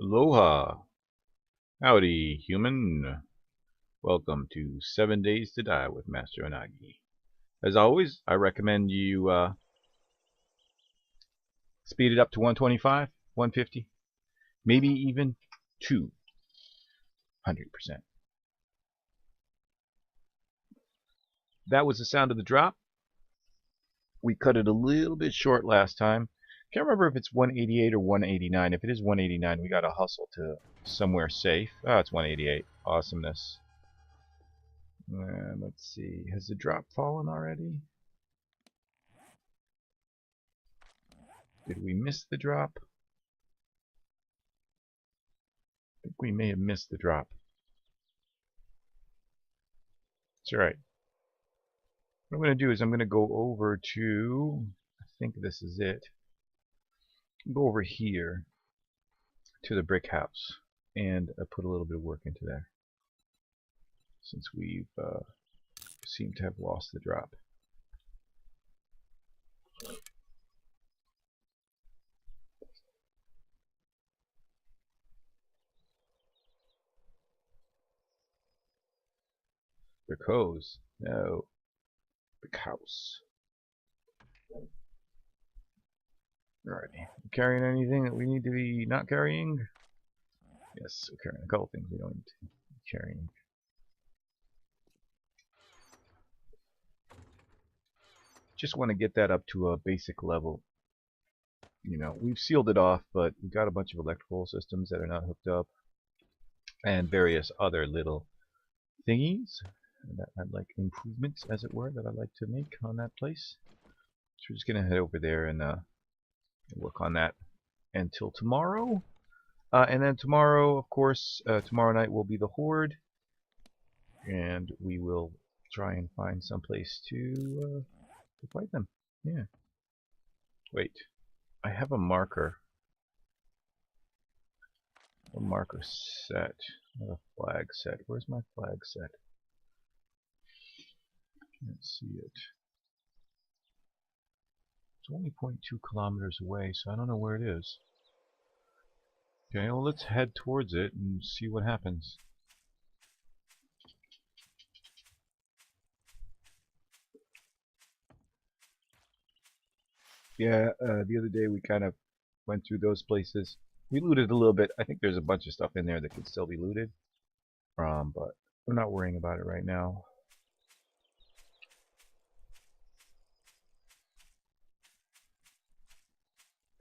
Aloha! Howdy, human! Welcome to 7 Days to Die with Master Onagi. As always, I recommend you speed it up to 125, 150, maybe even 200%. That was the sound of the drop. We cut it a little bit short last time. Can't remember if it's 188 or 189. If it is 189, we gotta hustle to somewhere safe. Oh, it's 188. Awesomeness. Let's see. Has the drop fallen already? Did we miss the drop? I think we may have missed the drop. That's alright. What I'm going to do is I'm going to go over to, I think this is it. Go over here to the brick house and put a little bit of work into there, since we've seemed to have lost the drop. Brick hose. No. Brick house. Alrighty. Carrying anything that we need to be not carrying? Yes, we're carrying a couple things we don't need to be carrying. Just want to get that up to a basic level. You know, we've sealed it off, but we've got a bunch of electrical systems that are not hooked up, and various other little thingies that I'd like improvements, as it were, that I'd like to make on that place. So we're just gonna head over there and work on that until tomorrow. And then tomorrow, of course, tomorrow night will be the Horde, and we will try and find some place to fight them. Yeah. Wait, I have a marker. A marker set. Not a flag set. Where's my flag set? Can't see it. It's only 0.2 kilometers away, so I don't know where it is. Okay, well, let's head towards it and see what happens. Yeah, the other day we kind of went through those places. We looted a little bit. I think there's a bunch of stuff in there that can still be looted. But we're not worrying about it right now.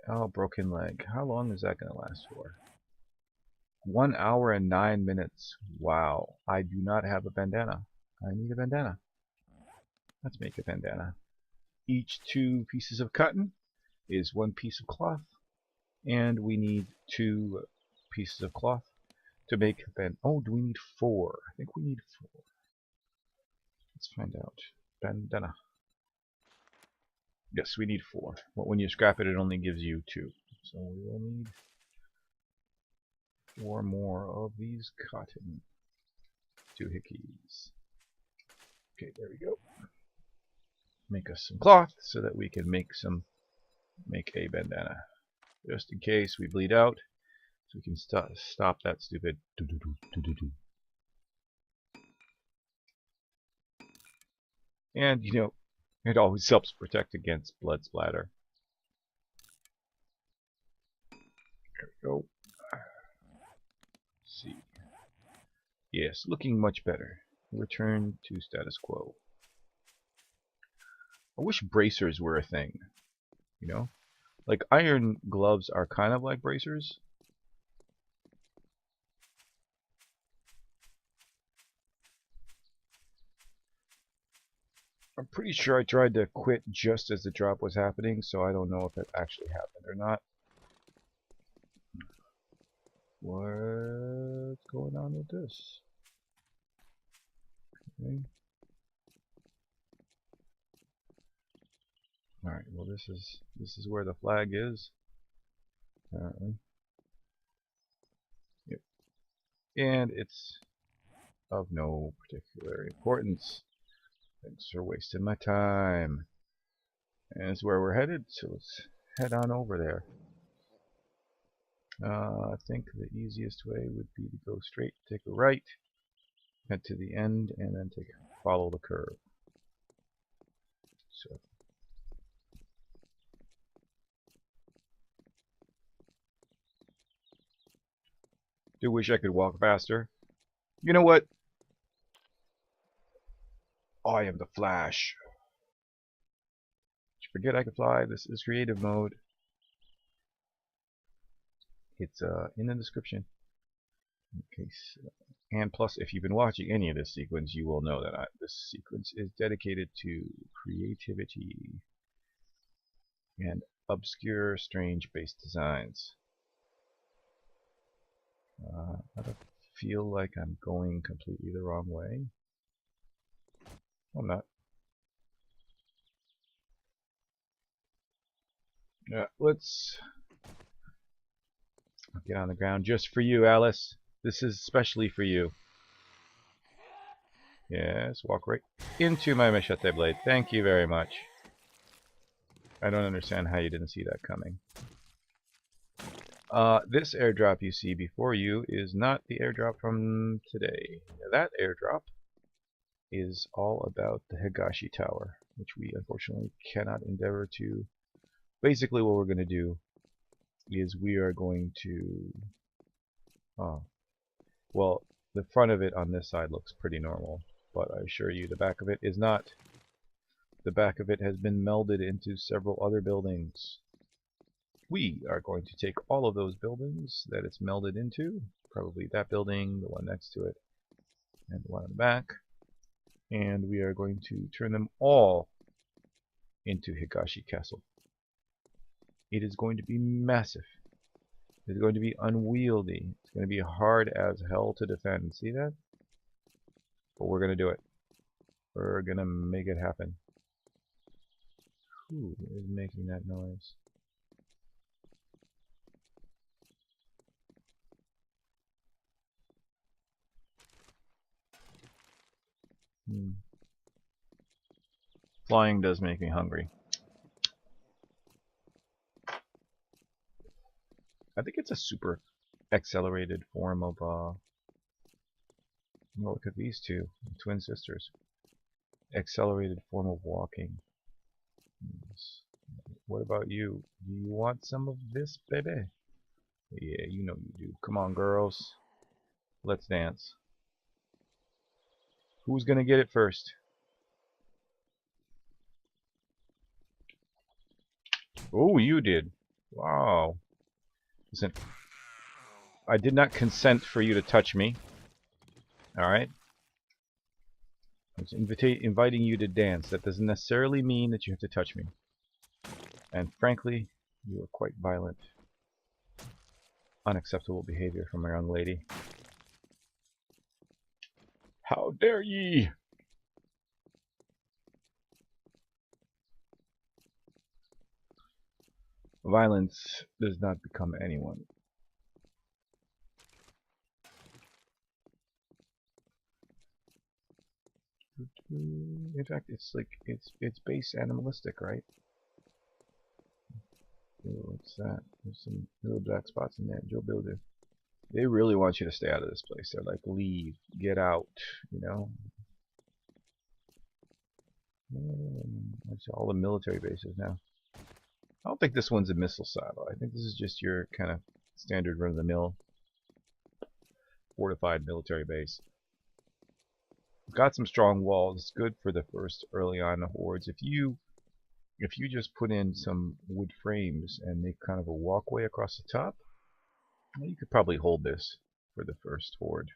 Oh, broken leg. How long is that going to last for? 1 hour and 9 minutes. Wow. I do not have a bandana. I need a bandana. Let's make a bandana. Each 2 pieces of cotton is 1 piece of cloth. And we need 2 pieces of cloth to make a bandana. Oh, do we need 4? I think we need 4. Let's find out. Bandana. Yes, we need 4. But when you scrap it, it only gives you 2. So we will need 4 more of these cotton doohickeys. Okay, there we go. Make us some cloth so that we can make a bandana. Just in case we bleed out, so we can stop that stupid doo-doo-doo. And, you know, it always helps protect against blood splatter. There we go. Let's see. Yes, looking much better. Return to status quo. I wish bracers were a thing. You know? Like, iron gloves are kind of like bracers. I'm pretty sure I tried to quit just as the drop was happening, so I don't know if it actually happened or not. What's going on with this? Okay. Alright, well this is where the flag is, apparently. Yep. And it's of no particular importance. Thanks for wasting my time. And it's where we're headed, so let's head on over there. I think the easiest way would be to go straight, take a right, head to the end, and then follow the curve. So do wish I could walk faster. You know what? I am the Flash. Did you forget I could fly? This is creative mode. It's in the description. In case, and plus, if you've been watching any of this sequence, you will know that this sequence is dedicated to creativity and obscure, strange base designs. I don't feel like I'm going completely the wrong way. I'm not. Let's get on the ground just for you, Alice. This is especially for you. Yes, walk right into my machete blade. Thank you very much. I don't understand how you didn't see that coming. This airdrop you see before you is not the airdrop from today. That airdrop is all about the Higashi Tower, which we unfortunately cannot endeavor to. Basically what we're going to do is we are going to... well, the front of it on this side looks pretty normal, but I assure you the back of it is not. The back of it has been melded into several other buildings. We are going to take all of those buildings that it's melded into, probably that building, the one next to it, and the one in the back, and we are going to turn them all into Higashi Castle. It is going to be massive. It's going to be unwieldy. It's going to be hard as hell to defend. See that? But we're going to do it. We're going to make it happen. Who is making that noise? Flying does make me hungry. I think it's a super accelerated form of look at these two twin sisters. Accelerated form of walking. What about you? Do you want some of this, baby? Yeah, you know you do. Come on, girls. Let's dance. Who's gonna get it first? Oh, you did. Wow. Listen, I did not consent for you to touch me. Alright? I was inviting you to dance. That doesn't necessarily mean that you have to touch me. And frankly, you are quite violent. Unacceptable behavior from a young lady. How dare ye! Violence does not become anyone. In fact, it's like it's base animalistic, right? What's that? There's some little black spots in there. Joe Builder. They really want you to stay out of this place. They're like, leave, get out, you know. That's all the military bases now. I don't think this one's a missile silo. I think this is just your kind of standard run-of-the-mill fortified military base. Got some strong walls. It's good for the first early on hordes. If you just put in some wood frames and make kind of a walkway across the top, well, you could probably hold this for the first horde.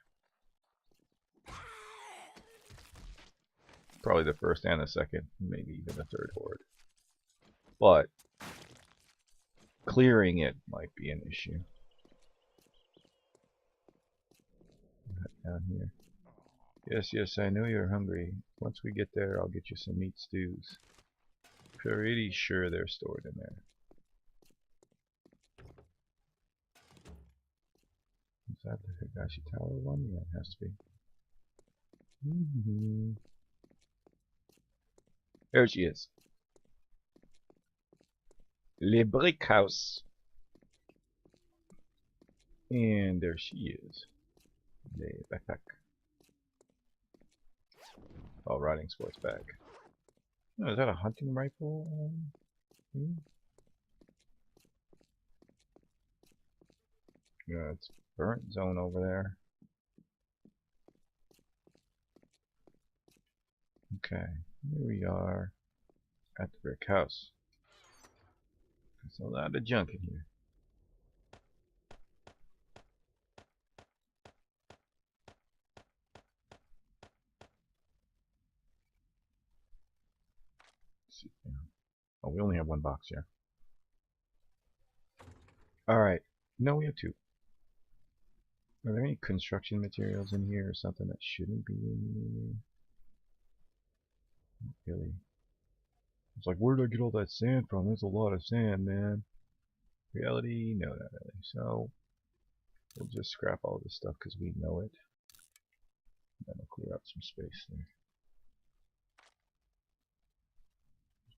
Probably the first and the second, maybe even the third horde. But clearing it might be an issue. Down here. Yes, yes, I know you're hungry. Once we get there, I'll get you some meat stews. Pretty sure they're stored in there. Is that the Higashi Tower one? Yeah, it has to be. There she is. Le Brick House. And there she is. The backpack. Oh, riding sports bag. Oh, is that a hunting rifle thing? Yeah, it's burnt zone over there. Okay, here we are at the brick house. There's a lot of junk in here. Let's see. Oh, we only have one box here. Alright, no, we have two. Are there any construction materials in here or something that shouldn't be in here? Not really. It's like, where did I get all that sand from? There's a lot of sand, man. Reality? No, not really. So, we'll just scrap all this stuff because we know it. That'll clear out some space there.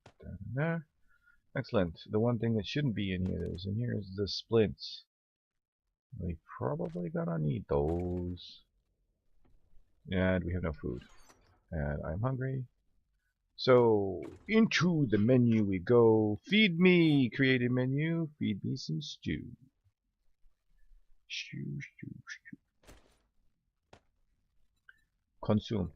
Put that in there. Excellent. The one thing that shouldn't be in here that is in here is the splints. We probably gonna need those. And we have no food. And I'm hungry. So, into the menu we go. Feed me! Create a menu. Feed me some stew. Stew, stew, stew. Consume.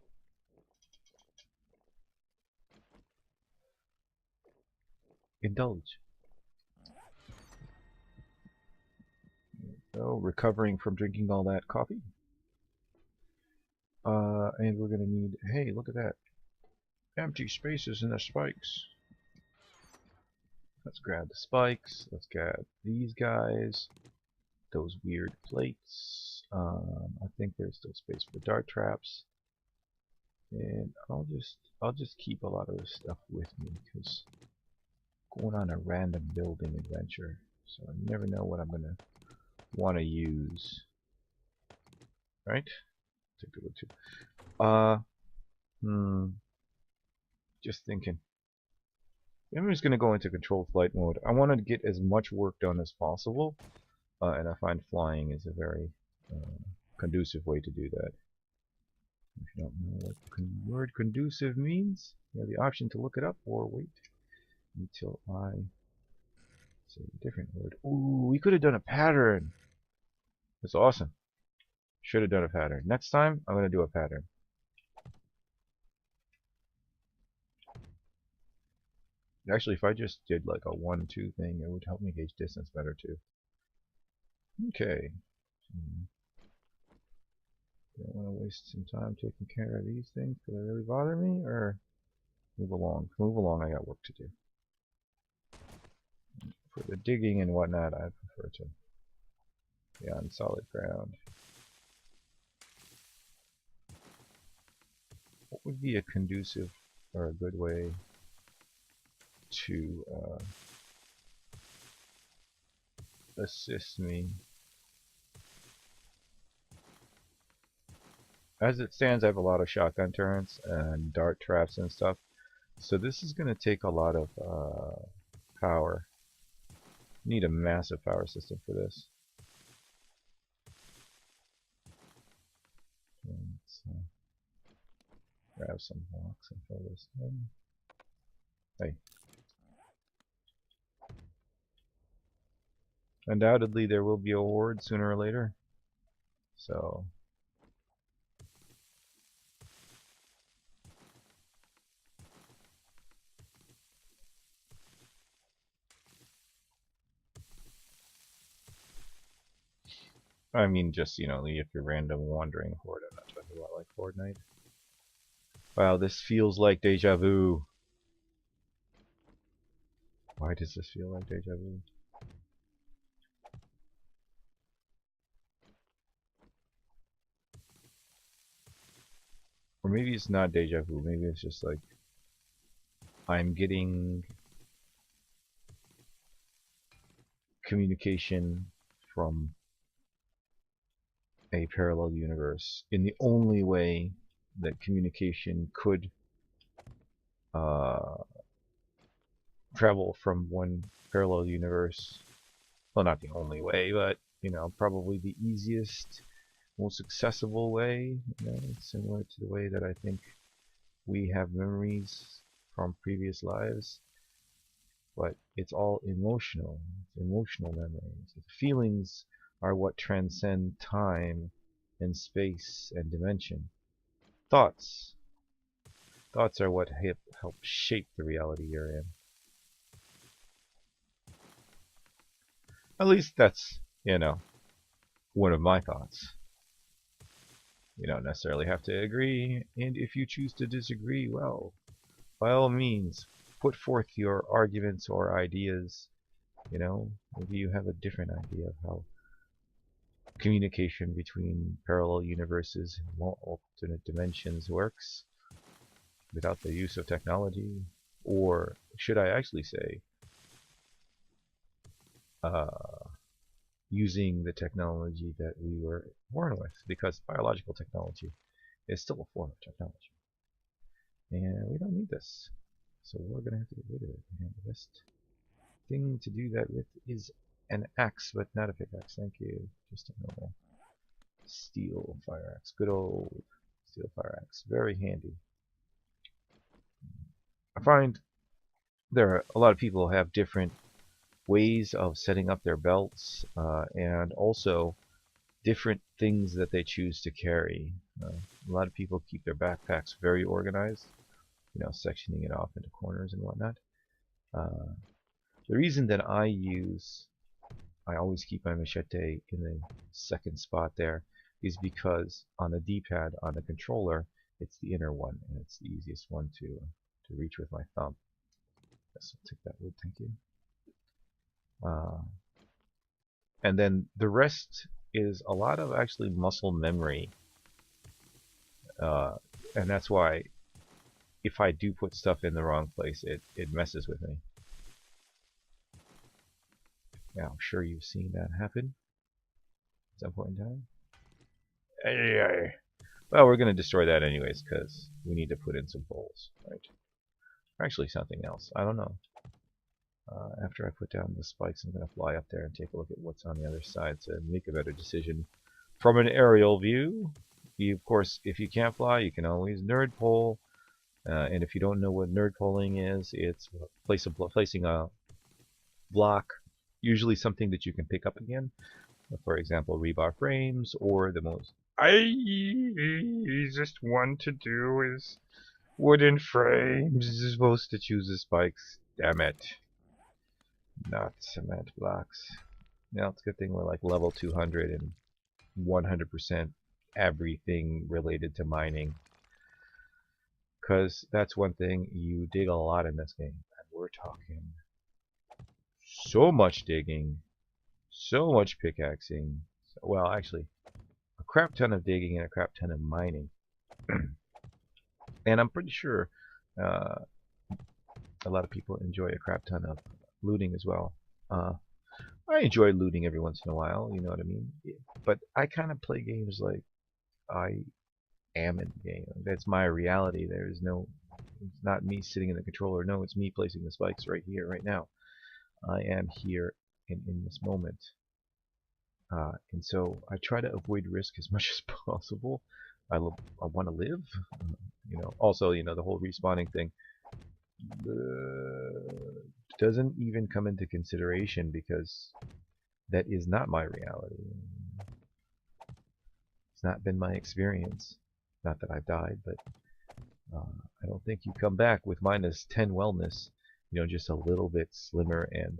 Indulge. So, recovering from drinking all that coffee. And we're gonna need, hey, look at that. Empty spaces in the spikes. Let's grab the spikes. Let's grab these guys. Those weird plates. I think there's still space for dart traps. And I'll just keep a lot of this stuff with me because going on a random building adventure, so I never know what I'm gonna want to use. Right? Take the wood too. Just thinking. I'm just gonna go into controlled flight mode. I want to get as much work done as possible, and I find flying is a very conducive way to do that. If you don't know what the word conducive means, you have the option to look it up or wait until I say a different word. Ooh, we could have done a pattern. That's awesome. Should have done a pattern. Next time, I'm going to do a pattern. Actually, if I just did like a 1-2 thing, it would help me gauge distance better too. Okay. Don't want to waste some time taking care of these things because they really bother me, or move along. Move along, I got work to do. For the digging and whatnot, I prefer to be on solid ground. What would be a conducive or a good way to assist me? As it stands, I have a lot of shotgun turrets and dart traps and stuff, so this is going to take a lot of power. Need a massive power system for this. Let's grab some blocks and fill this in. Hey. Undoubtedly there will be a horde sooner or later. So I mean, just, you know, if you're random wandering horde, I'm not talking about like Fortnite. Wow, this feels like deja vu. Why does this feel like deja vu? Or maybe it's not deja vu, maybe it's just like I'm getting communication from a parallel universe in the only way that communication could travel from one parallel universe. Well, not the only way, but probably the easiest, most accessible way. It's similar to the way that I think we have memories from previous lives, but it's all emotional. It's emotional memories. The feelings are what transcend time and space and dimension. Thoughts. Thoughts are what help shape the reality you're in. At least that's, one of my thoughts. You don't necessarily have to agree, and if you choose to disagree, well, by all means, put forth your arguments or ideas. Maybe you have a different idea of how communication between parallel universes and alternate dimensions works without the use of technology. Or should I actually say, using the technology that we were born with, because biological technology is still a form of technology. And we don't need this. So we're going to have to get rid of it. And the best thing to do that with is an axe, but not a pickaxe. Thank you. Just a normal steel fire axe. Good old steel fire axe. Very handy. I find there are a lot of people have different ways of setting up their belts, and also different things that they choose to carry. A lot of people keep their backpacks very organized, sectioning it off into corners and whatnot. The reason that I always keep my machete in the second spot there is because on the D-pad on the controller, it's the inner one, and it's the easiest one to reach with my thumb. So I'll take that wood, thank you. And then the rest is a lot of actually muscle memory, and that's why if I do put stuff in the wrong place, it messes with me. Now, I'm sure you've seen that happen at some point in time. Well, we're going to destroy that anyways, because we need to put in some poles, right? Or actually something else. I don't know. After I put down the spikes, I'm going to fly up there and take a look at what's on the other side to make a better decision from an aerial view. Of course, if you can't fly, you can always nerd pole. And if you don't know what nerd poling is, it's placing a block, usually something that you can pick up again. For example, rebar frames, or the most easiest one to do is wooden frames. You're supposed to choose the spikes. Damn it. Not cement blocks. Now it's a good thing we're like level 200 and 100% everything related to mining. Because that's one thing, you dig a lot in this game. And we're talking so much digging, so much pickaxing. Well, actually, a crap ton of digging and a crap ton of mining. And I'm pretty sure a lot of people enjoy a crap ton of looting as well. I enjoy looting every once in a while, you know what I mean? But I kind of play games like I am in the game. That's my reality. It's not me sitting in the controller. No, it's me placing the spikes right here, right now. I am here in this moment. And so I try to avoid risk as much as possible. I want to live. Also, the whole respawning thing doesn't even come into consideration because that is not my reality. It's not been my experience. Not that I've died, but I don't think you come back with minus 10 wellness, just a little bit slimmer. And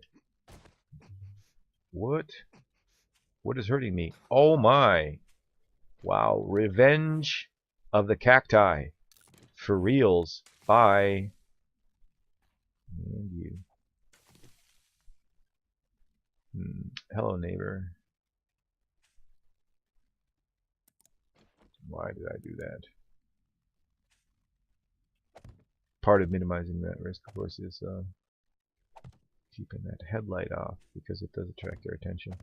what is hurting me? Oh my! Wow, Revenge of the Cacti. For reals. Bye. And you. Hello, neighbor. Why did I do that? Part of minimizing that risk, of course, is keeping that headlight off because it does attract their attention.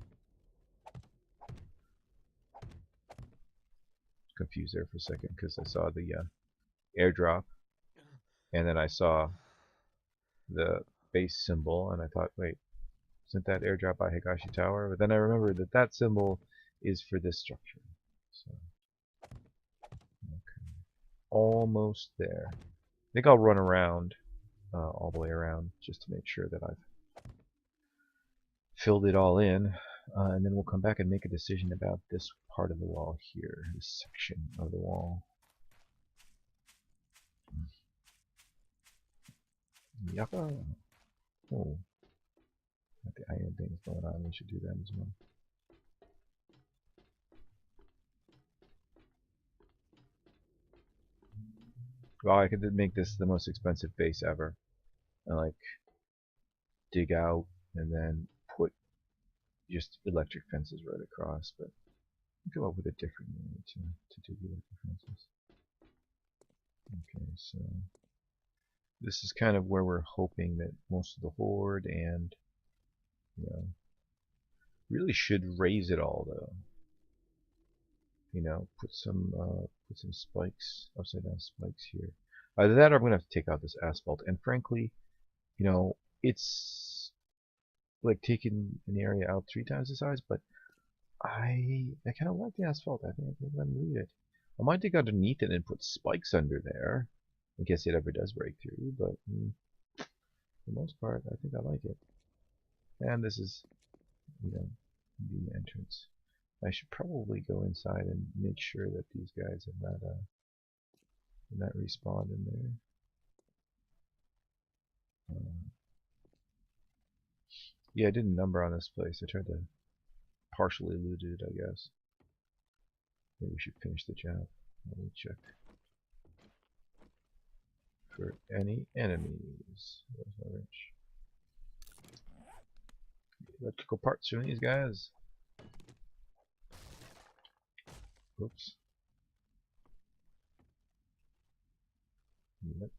Confused there for a second because I saw the airdrop, and then I saw the base symbol, and I thought, wait, Sent that airdrop by Higashi Tower, but then I remembered that that symbol is for this structure. So, okay. Almost there. I think I'll run around, all the way around, just to make sure that I've filled it all in. And then we'll come back and make a decision about this part of the wall here, this section of the wall. Yappa! Oh, got the iron things going on. We should do that as well. Well, I could make this the most expensive base ever, and like dig out and then put just electric fences right across. But come up with a different way to do the electric fences. Okay, so this is kind of where we're hoping that most of the horde and, you know, really should raise it all though. You know, put some spikes, upside down spikes here. Either that or I'm gonna have to take out this asphalt. And frankly, you know, it's like taking an area out 3 times the size, but I kind of like the asphalt. I think I'm gonna leave it. I might dig underneath it and put spikes under there, in case it ever does break through. But for the most part, I think I like it. And this is, you know, the entrance. I should probably go inside and make sure that these guys have not respawned in there. Yeah, I did a number on this place. I tried to partially loot it, I guess. Maybe we should finish the job. Let me check for any enemies. There's my wrench. Electrical parts from these guys. Oops. Oops.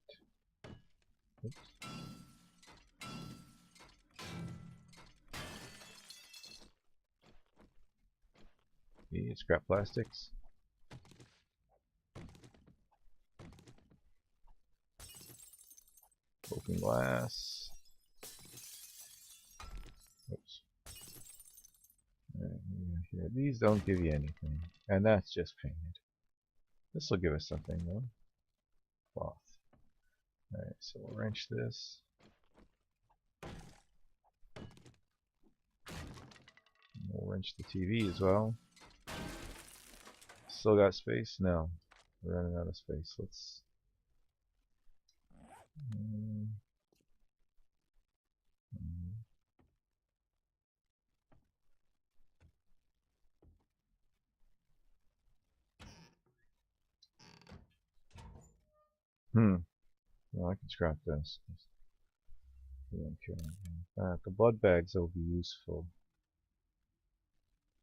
Scrap plastics. Broken glass. Oops. Alright, here. These don't give you anything. And that's just painted. This will give us something though. Cloth. Alright, so we'll wrench this. And we'll wrench the TV as well. Still got space? No. We're running out of space. Let's... Well, I can scrap this. The blood bags will be useful.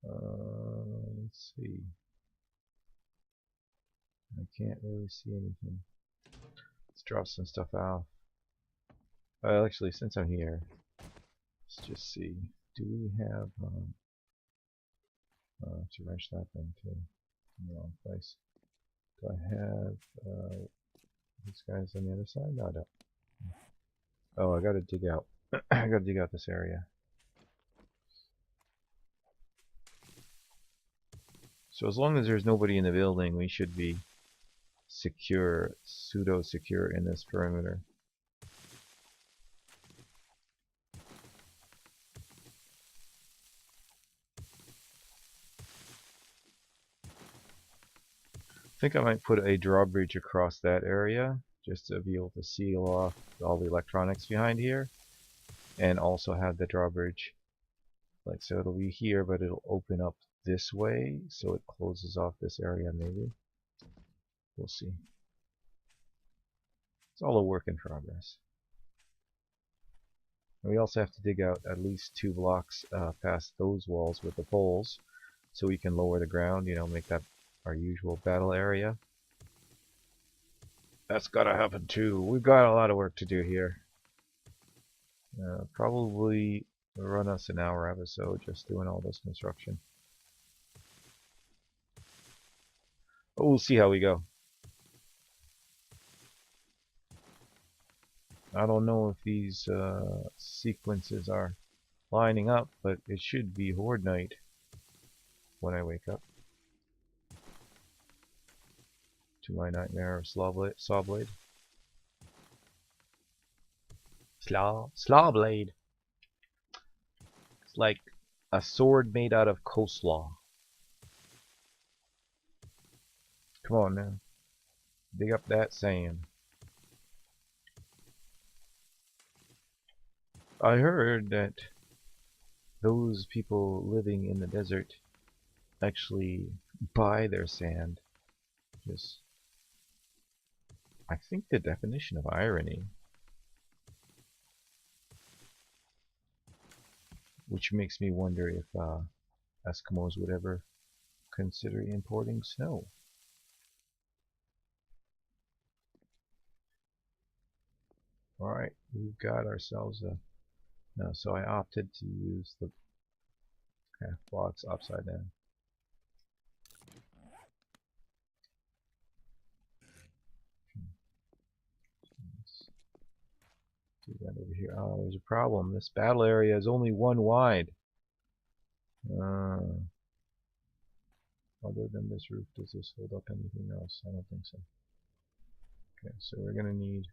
Let's see. I can't really see anything. Let's drop some stuff out. Actually, since I'm here, let's just see. Do we have to wrench that thing too? In the wrong place. Do I have these guys on the other side? No, I don't. Oh, I gotta dig out. I gotta dig out this area. So as long as there's nobody in the building, we should be secure, pseudo-secure in this perimeter. I think I might put a drawbridge across that area just to be able to seal off all the electronics behind here, and also have the drawbridge, like so it'll be here, but it'll open up this way, so it closes off this area maybe. We'll see. It's all a work in progress. And we also have to dig out at least 2 blocks past those walls with the poles, so we can lower the ground, you know, make that our usual battle area. That's gotta happen too. We've got a lot of work to do here. Probably run us an hour episode just doing all this construction. But we'll see how we go. I don't know if these sequences are lining up, but it should be Horde Night when I wake up to my nightmare of Sawblade. Slawblade. It's like a sword made out of coleslaw. Come on now. Dig up that sand. I heard that those people living in the desert actually buy their sand. Just, I think the definition of irony. Which makes me wonder if Eskimos would ever consider importing snow. Alright, we've got ourselves a... No, so I opted to use the half blocks upside down. Let's do that over here. Oh, there's a problem. This battle area is only one wide. Other than this roof, does this hold up anything else? I don't think so. Okay, so we're going to need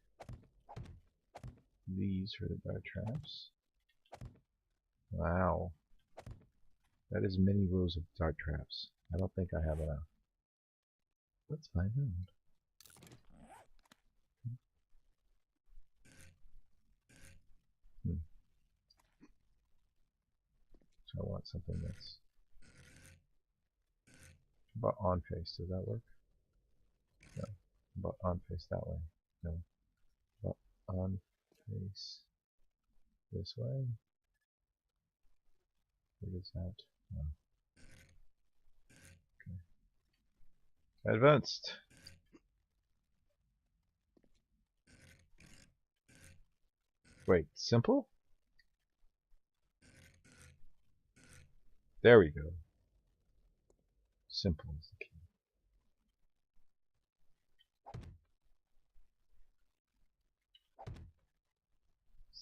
these for the dart traps. Wow. That is many rows of dart traps. I don't think I have enough. Let's find out. So I want something that's about on face. Does that work? No. About on face that way. No. About on face this way. What is that? No. Okay. Advanced. Wait, simple? There we go. Simple is the key.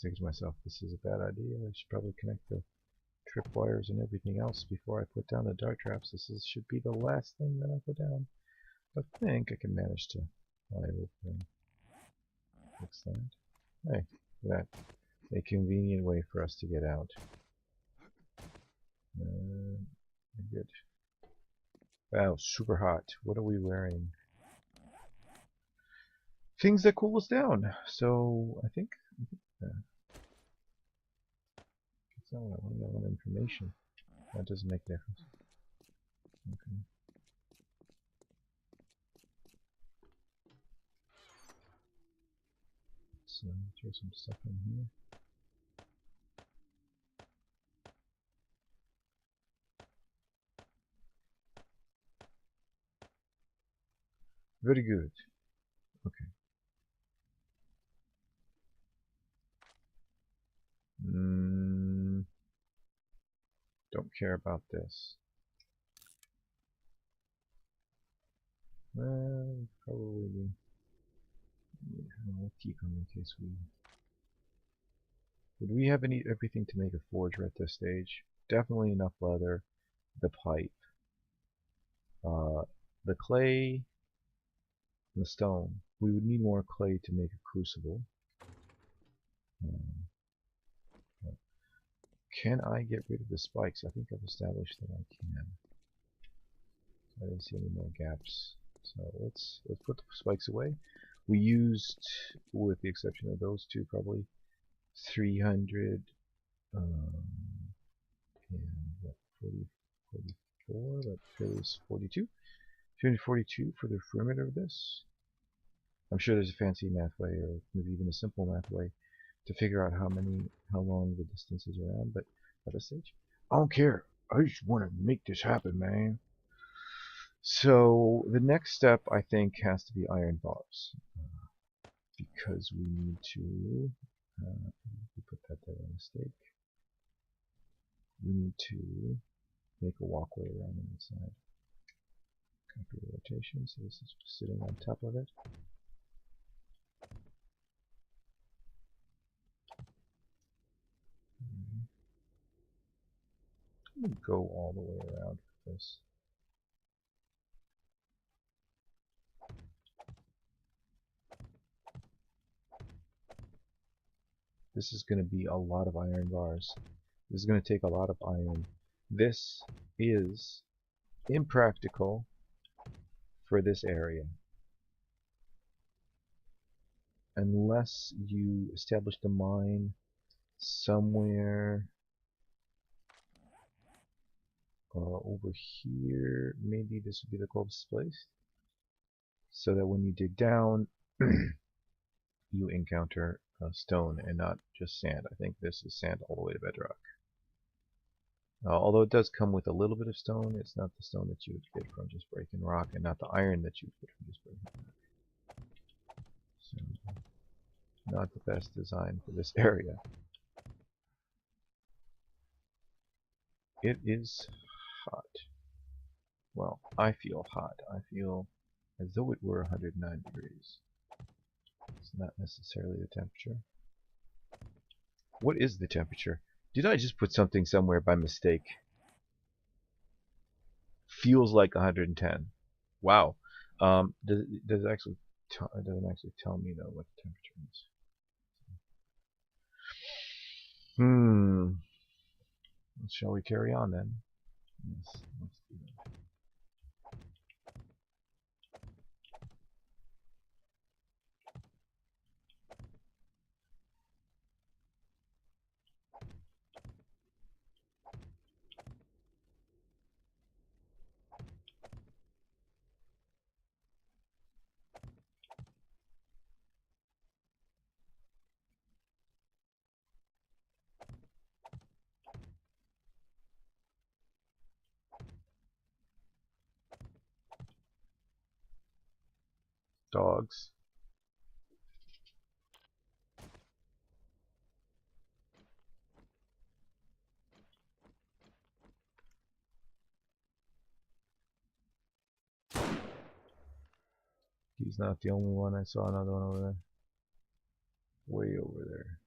Think to myself, this is a bad idea. I should probably connect the tripwires and everything else before I put down the dart traps. Should be the last thing that I put down. I think I can manage to fly over and fix that. Hey, that a convenient way for us to get out. Good. Wow, super hot. What are we wearing? Things that cool us down. So I think that's not what I want. I want information. That doesn't make a difference. Okay. Let's throw some stuff in here. Very good. Okay. Don't care about this. Probably we'll keep them in case we... Would we have everything to make a forge at this stage? Definitely enough leather. The pipe. The clay. The stone. We would need more clay to make a crucible. Can I get rid of the spikes? I think I've established that I can. I didn't see any more gaps. So let's put the spikes away. We used, with the exception of those two, probably 300 and what, 44, that is 42. 242 for the perimeter of this. I'm sure there's a fancy math way, or maybe even a simple math way, to figure out how long the distance is around, but at this stage, I don't care. I just want to make this happen, man. So the next step, I think, has to be iron bars, because we need to put that there by mistake. We need to make a walkway around the inside. Copy the rotation, so this is just sitting on top of it. gonna go all the way around for this. This is going to be a lot of iron bars. This is going to take a lot of iron. This is impractical for this area. Unless you establish the mine somewhere over here. Maybe this would be the closest place. So that when you dig down, you encounter stone and not just sand. I think this is sand all the way to bedrock. Although it does come with a little bit of stone, it's not the stone that you would get from just breaking rock, and not the iron that you would get from just breaking rock. So, not the best design for this area. It is hot. Well, I feel hot. I feel as though it were 109 degrees. It's not necessarily the temperature. What is the temperature? Did I just put something somewhere by mistake? Feels like 110. Wow. Does it actually it doesn't actually tell me though what the temperature is. Shall we carry on then? Yes, let's do that. Dogs. He's not the only one. I saw another one over there. Way over there.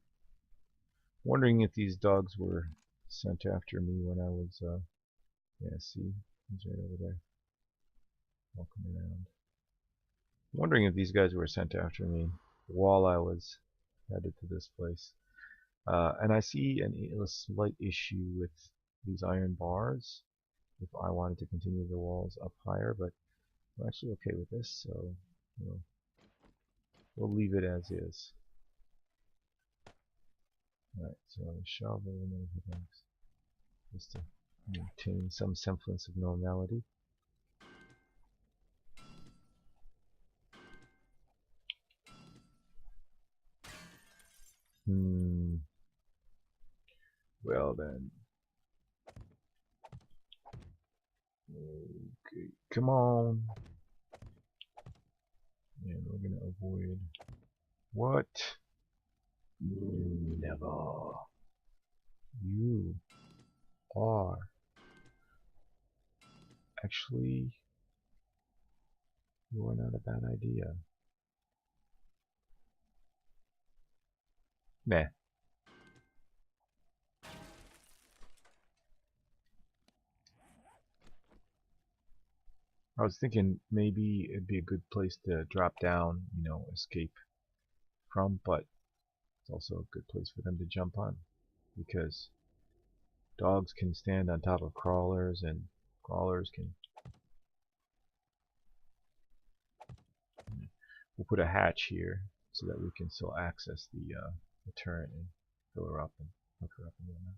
Wondering if these dogs were sent after me when I was, yeah, see? He's right over there. Walking around. Wondering if these guys were sent after me while I was headed to this place. And I see a slight issue with these iron bars if I wanted to continue the walls up higher, but I'm actually okay with this, so you know, we'll leave it as is. Alright, so the shovel and everything, just to maintain some semblance of normality. Well then. Okay, come on. And we're gonna avoid what? Never. You are actually, you are not a bad idea. Meh. I was thinking maybe it'd be a good place to drop down, you know, escape from, but it's also a good place for them to jump on, because dogs can stand on top of crawlers, and crawlers can... We'll put a hatch here so that we can still access the turret and fill her up and hook her up and whatnot.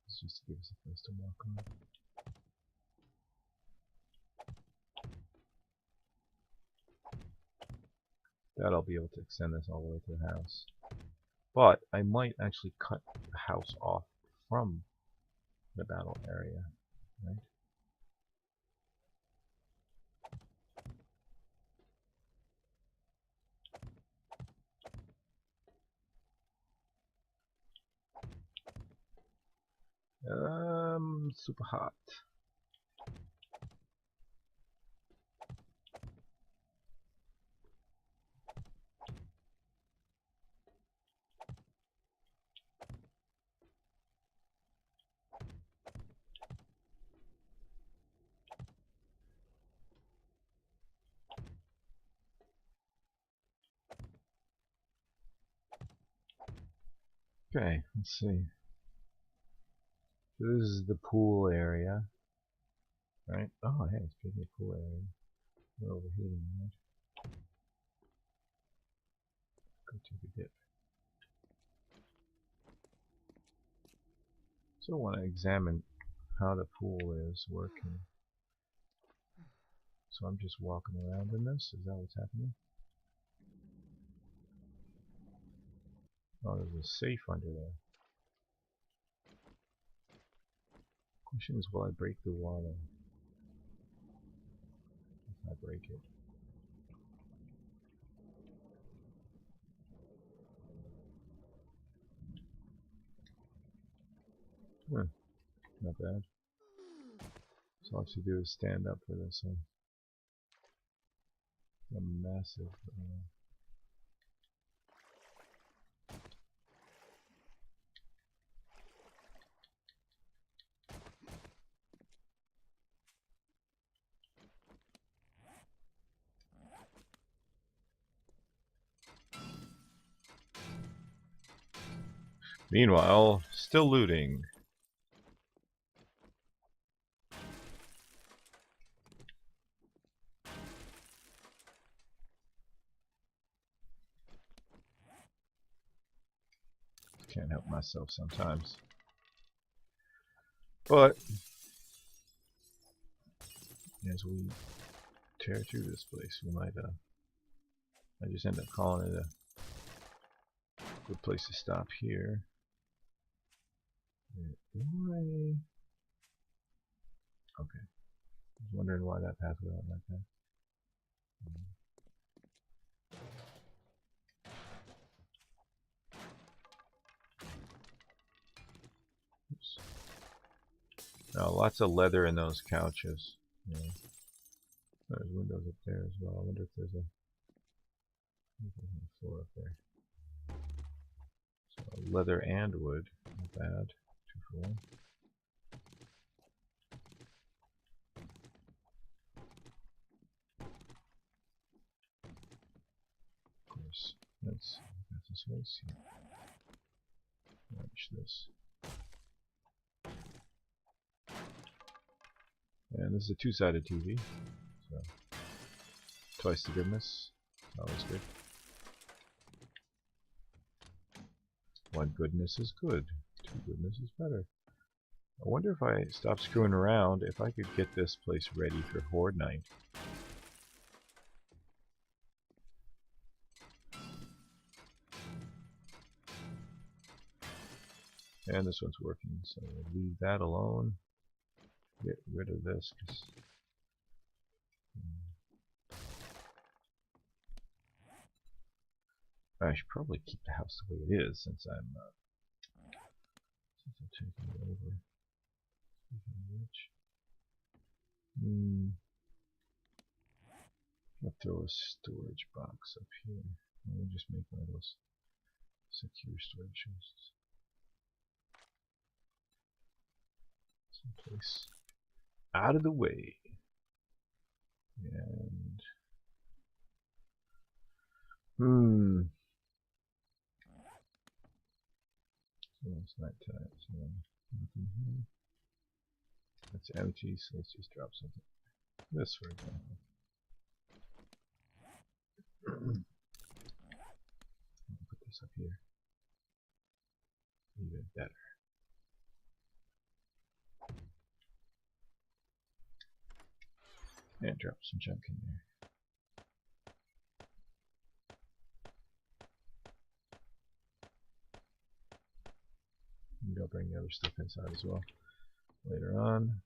It's just to give us a place to walk on. That I'll be able to extend this all the way to the house. But I might actually cut the house off from the battle area, right? super hot. Okay, let's see. So this is the pool area, right? Oh, hey, speaking of pool area, we're overheating, right? Go take a dip. So I want to examine how the pool is working. So I'm just walking around in this. Is that what's happening? Oh, there's a safe under there. Question is, will I break the water? If I break it. Not bad. So all I have to do is stand up for this one. A massive. Meanwhile, still looting. Can't help myself sometimes. But as we tear through this place, we might I just end up calling it a good place to stop here. Okay. I was wondering why that pathway went like that. Oops. Now, lots of leather in those couches. Yeah. There's windows up there as well. I wonder if there's a floor up there. So leather and wood, not bad. 2 for 1. Of course, that's the space. Yeah. Match this. And this is a 2-sided TV, so twice the goodness. Always good. One goodness is good. 2 goodness is better. I wonder if I stop screwing around, if I could get this place ready for Horde Night. And this one's working, so we'll leave that alone. Get rid of this. I should probably keep the house the way it is since I'm taking it over. I'll throw a storage box up here. We'll just make one of those secure storage chests. Someplace out of the way. And so it's nighttime, so nothing here. That's empty, so let's just drop something. This, for example. I'll put this up here. Even better. And drop some junk in there. Maybe I'll bring the other stuff inside as well later on.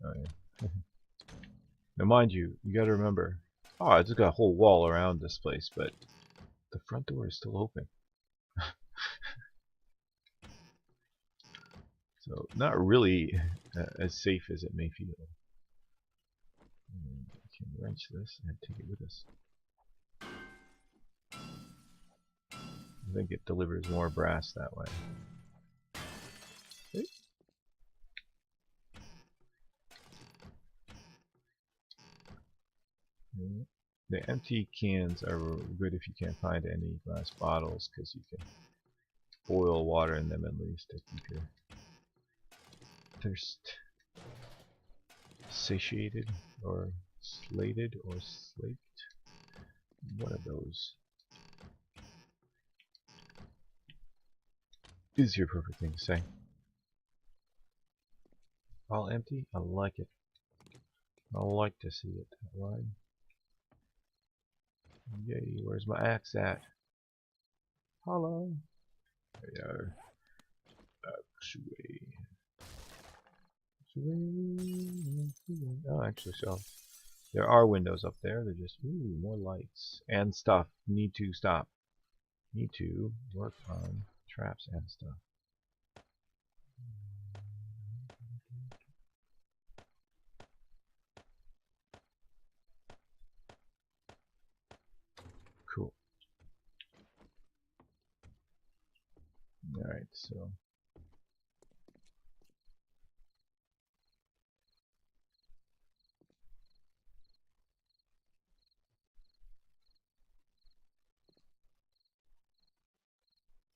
Oh yeah. Now mind you, you gotta remember, I just got a whole wall around this place, but the front door is still open. So not really as safe as it may feel. And we can wrench this and take it with us. I think it delivers more brass that way. Okay. The empty cans are good if you can't find any glass bottles, because you can boil water in them at least to keep your thirst satiated or slated or slaked. What are those? Is your perfect thing to say. All empty? I like it. I like to see it that way. Yay, where's my axe at? Hello. There you are. Oh, actually, so there are windows up there. They're just more lights and stuff. Need to stop. Need to work on traps and stuff. Cool. All right, so.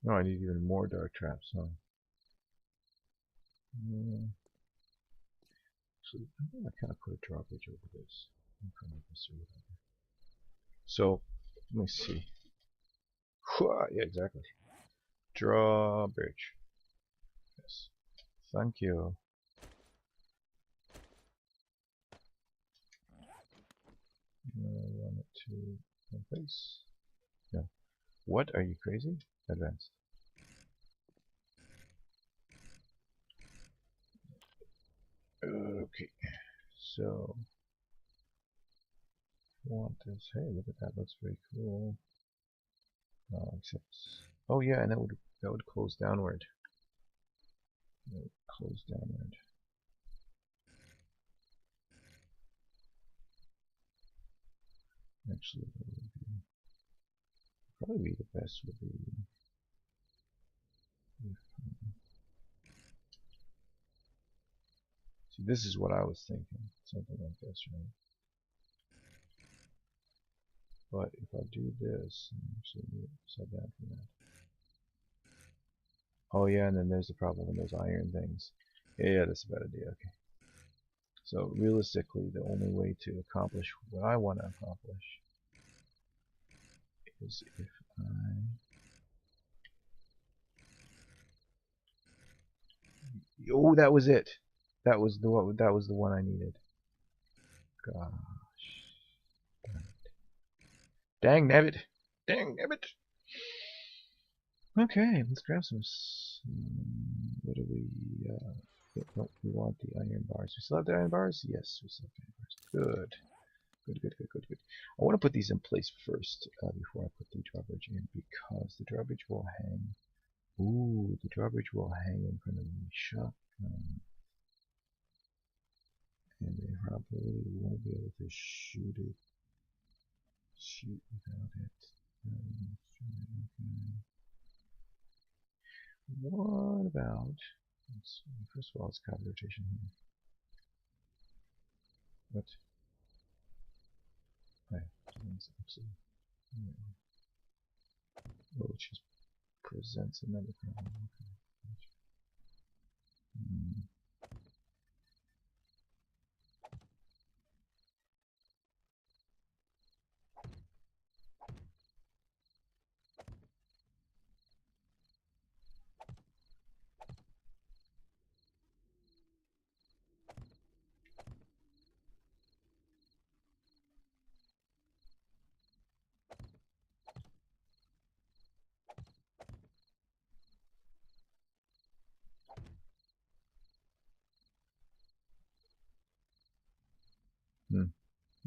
No, I need even more dark traps, huh? Actually, I think I kind of put a drawbridge over this. So, let me see. Yeah, exactly. Drawbridge. Yes. Thank you. I want it to place. No. What? Are you crazy? Advanced. Okay. So, I want this. Hey, look at that. Looks very cool. Except, oh yeah, and that would close downward. That would close downward. Actually, that would be, probably the best would be if, see, this is what I was thinking, something like this, right? But if I do this, actually move it upside down from that. Oh yeah, and then there's the problem with those iron things. Yeah, that's a bad idea. Okay. So realistically, the only way to accomplish what I want to accomplish is if oh, that was it. That was the one. That was the one I needed. Gosh. Dang nabbit. Dang nabbit. Okay, let's grab some. What do we? No, we want the iron bars. We still have the iron bars? Yes, we still have the iron bars. Good. Good. I want to put these in place first before I put the drawbridge in, because the drawbridge will hang. Ooh, the drawbridge will hang in front of the shotgun, and they probably won't be able to shoot without it. Okay. What about? Let's see, first of all, let's copy rotation here. What? Oh, yeah, which is presents another problem. Okay.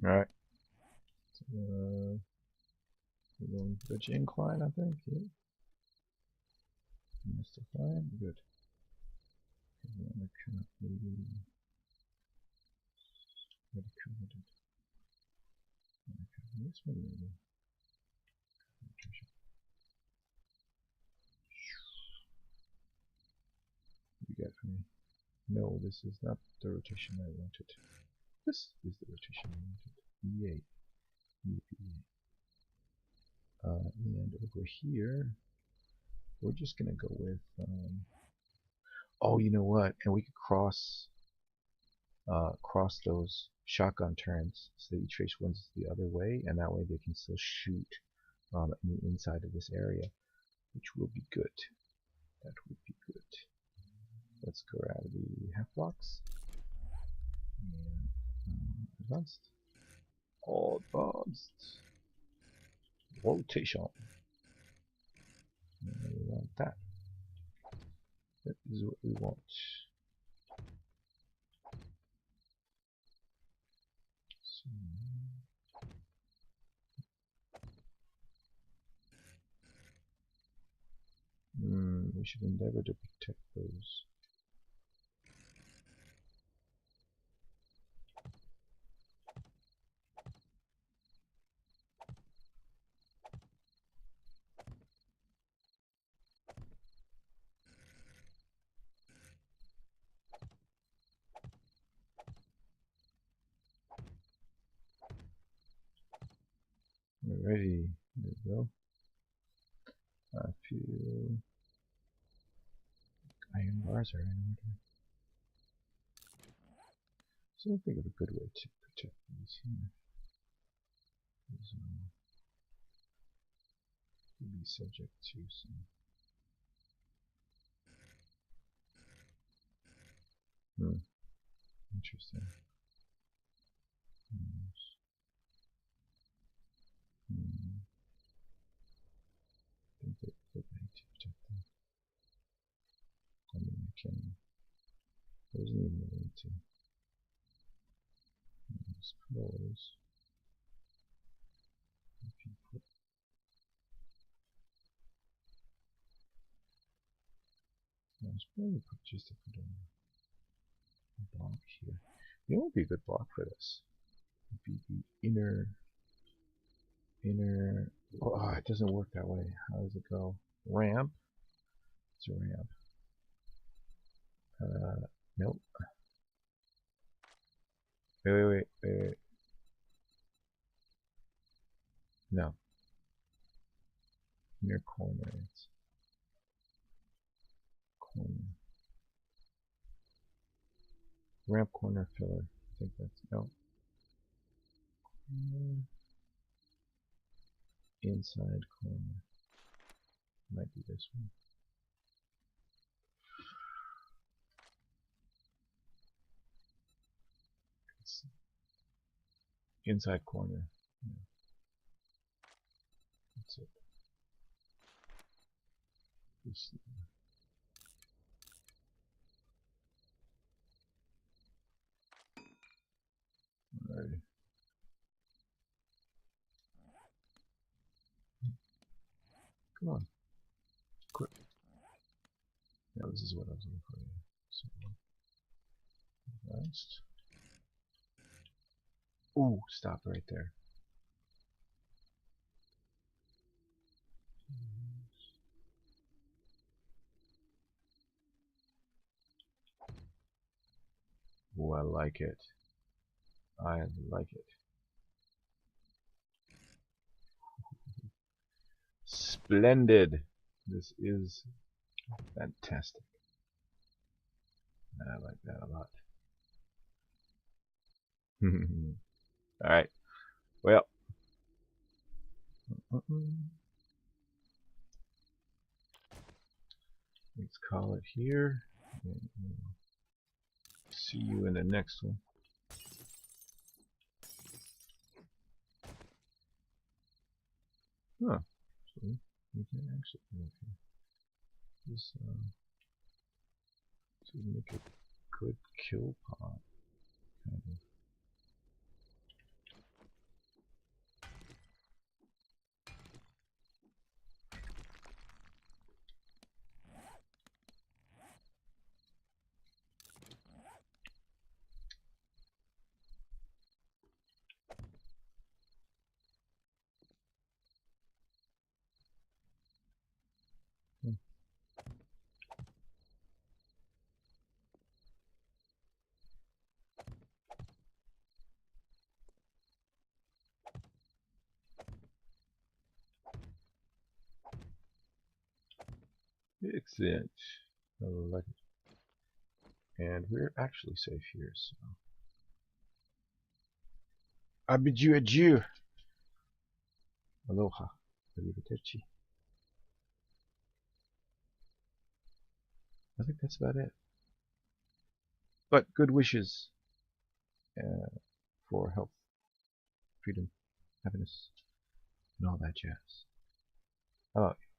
Alright. We're going bridge incline, I think. Yeah. Still fine. Good. This one maybe. What do you got for me? No, this is not the rotation I wanted. This is the rotation I wanted. Yay. And over here, we're just gonna go with. Oh, you know what? And we could cross those shotgun turns so that each race wins the other way, and that way they can still shoot in the inside of this area, which will be good. That would be good. Let's go out of the half blocks. And advanced. Advanced. Rotation. And we want that. That is what we want. So, we should endeavor to protect those. Alrighty, there we go. I feel iron bars are in order. So I think of a good way to protect these here. These will be subject to some. Interesting. I think they need to protect them. I mean, I can. There isn't even a way to. I suppose if you put. I suppose you put just to put a block here. You know what would be a good block for this? Would be the inner. Oh, it doesn't work that way. How does it go? Ramp. It's a ramp. Nope. Wait. No. Near corner. It's corner. Ramp corner filler. I think that's no. Inside corner. Might be this one. It's inside corner. Yeah. That's it. This. Alrighty. Come on. Quick. Yeah, this is what I was looking for. So, advanced. Ooh, stop right there. Ooh, I like it. I like it. Splendid. This is fantastic. I like that a lot. Alright. Well. Let's call it here. And see you in the next one. Huh. So we can actually this to make a good kill pod. Kind of. Excellent. I like it. And we're actually safe here, so. I bid you adieu. Aloha. Arrivederci. I think that's about it. But good wishes for health, freedom, happiness, and all that jazz. How about you?